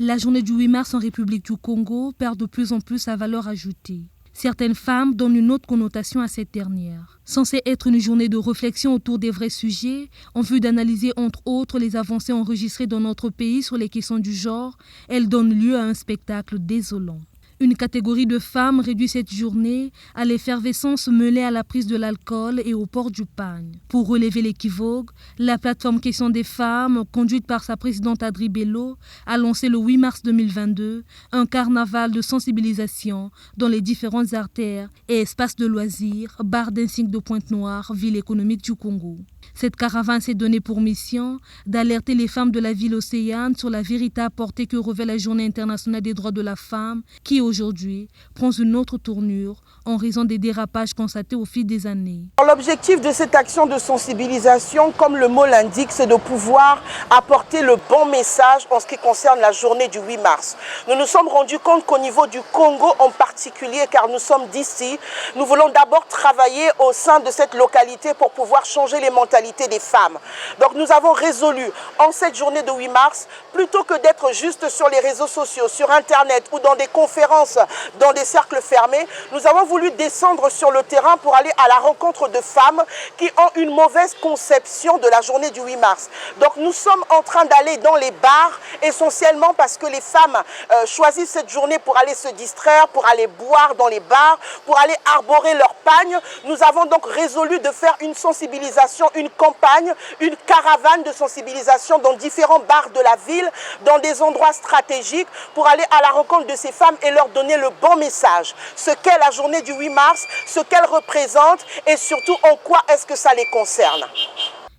La journée du 8 mars en République du Congo perd de plus en plus sa valeur ajoutée. Certaines femmes donnent une autre connotation à cette dernière. Censée être une journée de réflexion autour des vrais sujets, en vue d'analyser entre autres les avancées enregistrées dans notre pays sur les questions du genre, elle donne lieu à un spectacle désolant. Une catégorie de femmes réduit cette journée à l'effervescence mêlée à la prise de l'alcool et au port du pagne. Pour relever l'équivoque, la plateforme Question des femmes, conduite par sa présidente Adri Bello, a lancé le 8 mars 2022 un carnaval de sensibilisation dans les différentes artères et espaces de loisirs, bars d'insignes de Pointe-Noire, ville économique du Congo. Cette caravane s'est donnée pour mission d'alerter les femmes de la ville océane sur la véritable portée que revêt la Journée internationale des droits de la femme qui aujourd'hui prend une autre tournure en raison des dérapages constatés au fil des années. L'objectif de cette action de sensibilisation, comme le mot l'indique, c'est de pouvoir apporter le bon message en ce qui concerne la journée du 8 mars. Nous nous sommes rendus compte qu'au niveau du Congo en particulier, car nous sommes d'ici, nous voulons d'abord travailler au sein de cette localité pour pouvoir changer les mentalités des femmes. Donc nous avons résolu en cette journée de 8 mars, plutôt que d'être juste sur les réseaux sociaux, sur Internet ou dans des conférences, dans des cercles fermés, nous avons voulu descendre sur le terrain pour aller à la rencontre de femmes qui ont une mauvaise conception de la journée du 8 mars. Donc nous sommes en train d'aller dans les bars, essentiellement parce que les femmes choisissent cette journée pour aller se distraire, pour aller boire dans les bars, pour aller arborer leur pagne. Nous avons donc résolu de faire une sensibilisation, une campagne, une caravane de sensibilisation dans différents bars de la ville, dans des endroits stratégiques, pour aller à la rencontre de ces femmes et leur donner le bon message. Ce qu'est la journée du 8 mars, ce qu'elle représente et surtout en quoi est-ce que ça les concerne.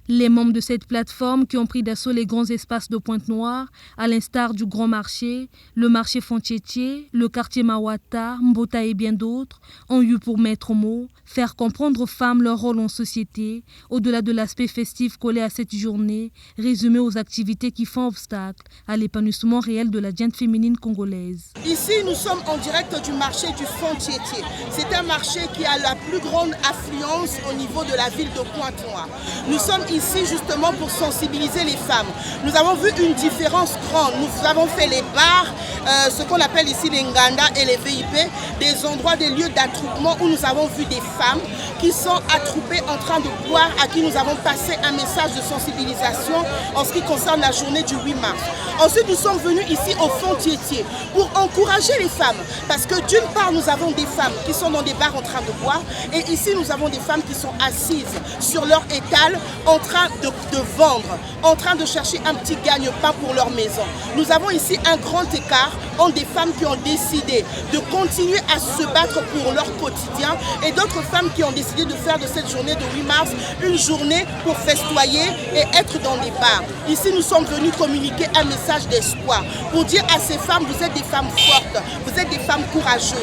Les membres de cette plateforme qui ont pris d'assaut les grands espaces de Pointe-Noire, à l'instar du Grand Marché, le marché Fontchétier, le quartier Mawata, Mbota et bien d'autres, ont eu pour maître mot faire comprendre aux femmes leur rôle en société, au-delà de l'aspect festif collé à cette journée, résumé aux activités qui font obstacle à l'épanouissement réel de la gente féminine congolaise. Ici, nous sommes en direct du marché du Fontchétier. C'est un marché qui a la plus grande affluence au niveau de la ville de Pointe-Noire. Nous sommes ici justement pour sensibiliser les femmes. Nous avons vu une différence grande. Nous avons fait les bars, ce qu'on appelle ici les Nganda et les VIP, des endroits, des lieux d'attroupement où nous avons vu des femmes qui sont attroupées en train de boire, à qui nous avons passé un message de sensibilisation en ce qui concerne la journée du 8 mars. Ensuite, nous sommes venus ici au Fontchétier pour encourager les femmes, parce que d'une part, nous avons des femmes qui sont dans des bars en train de boire, et ici, nous avons des femmes qui sont assises sur leur étal en train de vendre, en train de chercher un petit gagne-pain pour leur maison. Nous avons ici un grand écart entre des femmes qui ont décidé de continuer à se battre pour leur quotidien et d'autres femmes qui ont décidé de faire de cette journée de 8 mars une journée pour festoyer et être dans les bars. Ici, nous sommes venus communiquer un message d'espoir pour dire à ces femmes, vous êtes des femmes fortes, vous êtes des femmes courageuses.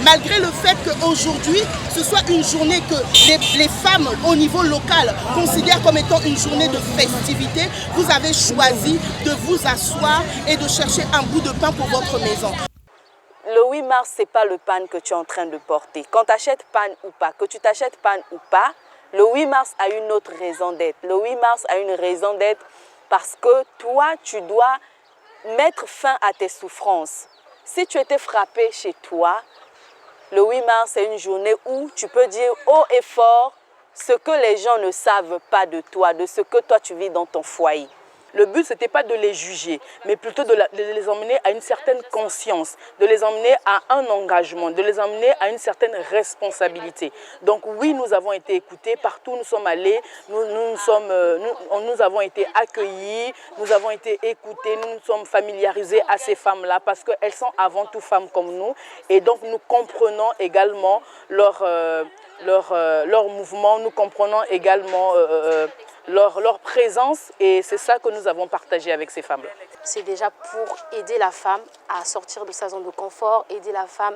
Malgré le fait qu'aujourd'hui, ce soit une journée que les femmes au niveau local considèrent comme étant une journée de festivité, vous avez choisi de vous asseoir et de chercher un bout de pain pour votre maison. Le 8 mars, ce n'est pas le pain que tu es en train de porter. Quand tu achètes pain ou pas, que tu t'achètes pain ou pas, le 8 mars a une autre raison d'être. Le 8 mars a une raison d'être parce que toi, tu dois mettre fin à tes souffrances. Si tu étais frappé chez toi, le 8 mars, c'est une journée où tu peux dire haut et fort ce que les gens ne savent pas de toi, de ce que toi tu vis dans ton foyer. Le but, ce n'était pas de les juger, mais plutôt de les emmener à une certaine conscience, de les emmener à un engagement, de les emmener à une certaine responsabilité. Donc oui, nous avons été écoutés, partout où nous sommes allés, nous avons été accueillis, nous avons été écoutés, nous nous sommes familiarisés à ces femmes-là parce qu'elles sont avant tout femmes comme nous et donc nous comprenons également leur mouvement, nous comprenons également leur présence et c'est ça que nous avons partagé avec ces femmes-là. C'est déjà pour aider la femme à sortir de sa zone de confort, aider la femme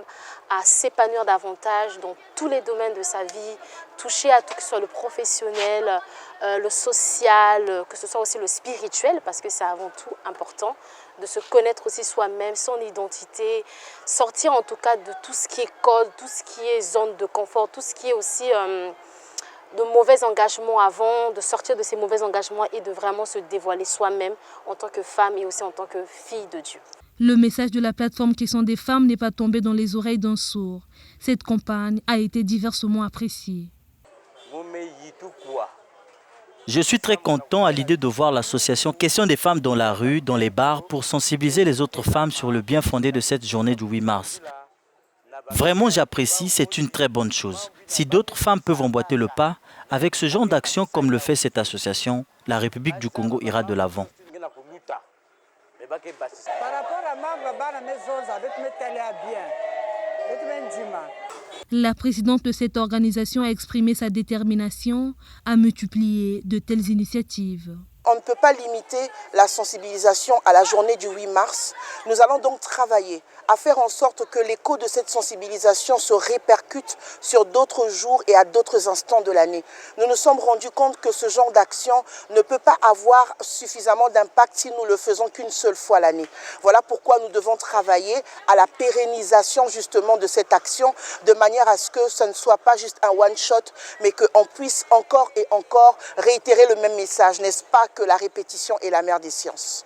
à s'épanouir davantage dans tous les domaines de sa vie, toucher à tout, que ce soit le professionnel, le social, que ce soit aussi le spirituel, parce que c'est avant tout important de se connaître aussi soi-même, son identité, sortir en tout cas de tout ce qui est code, tout ce qui est zone de confort, tout ce qui est aussi de mauvais engagements avant, de sortir de ces mauvais engagements et de vraiment se dévoiler soi-même en tant que femme et aussi en tant que fille de Dieu. Le message de la plateforme Question des femmes n'est pas tombé dans les oreilles d'un sourd. Cette campagne a été diversement appréciée. Je suis très content à l'idée de voir l'association Question des femmes dans la rue, dans les bars, pour sensibiliser les autres femmes sur le bien fondé de cette journée du 8 mars. Vraiment, j'apprécie, c'est une très bonne chose. Si d'autres femmes peuvent emboîter le pas, avec ce genre d'action comme le fait cette association, la République du Congo ira de l'avant. La présidente de cette organisation a exprimé sa détermination à multiplier de telles initiatives. On ne peut pas limiter la sensibilisation à la journée du 8 mars. Nous allons donc travailler à faire en sorte que l'écho de cette sensibilisation se répercute sur d'autres jours et à d'autres instants de l'année. Nous nous sommes rendus compte que ce genre d'action ne peut pas avoir suffisamment d'impact si nous le faisons qu'une seule fois l'année. Voilà pourquoi nous devons travailler à la pérennisation justement de cette action, de manière à ce que ce ne soit pas juste un one-shot, mais qu'on puisse encore et encore réitérer le même message, n'est-ce pas, que la répétition est la mère des sciences.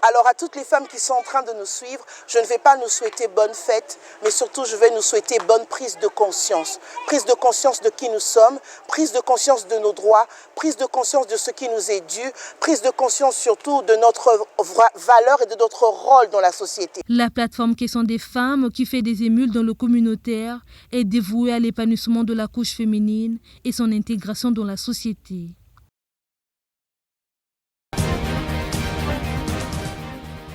Alors à toutes les femmes qui sont en train de nous suivre, je ne vais pas nous souhaiter bonne fête, mais surtout je vais nous souhaiter bonne prise de conscience. Prise de conscience de qui nous sommes, prise de conscience de nos droits, prise de conscience de ce qui nous est dû, prise de conscience surtout de notre valeur et de notre rôle dans la société. La plateforme Question des femmes, qui fait des émules dans le communautaire, est dévouée à l'épanouissement de la couche féminine et son intégration dans la société.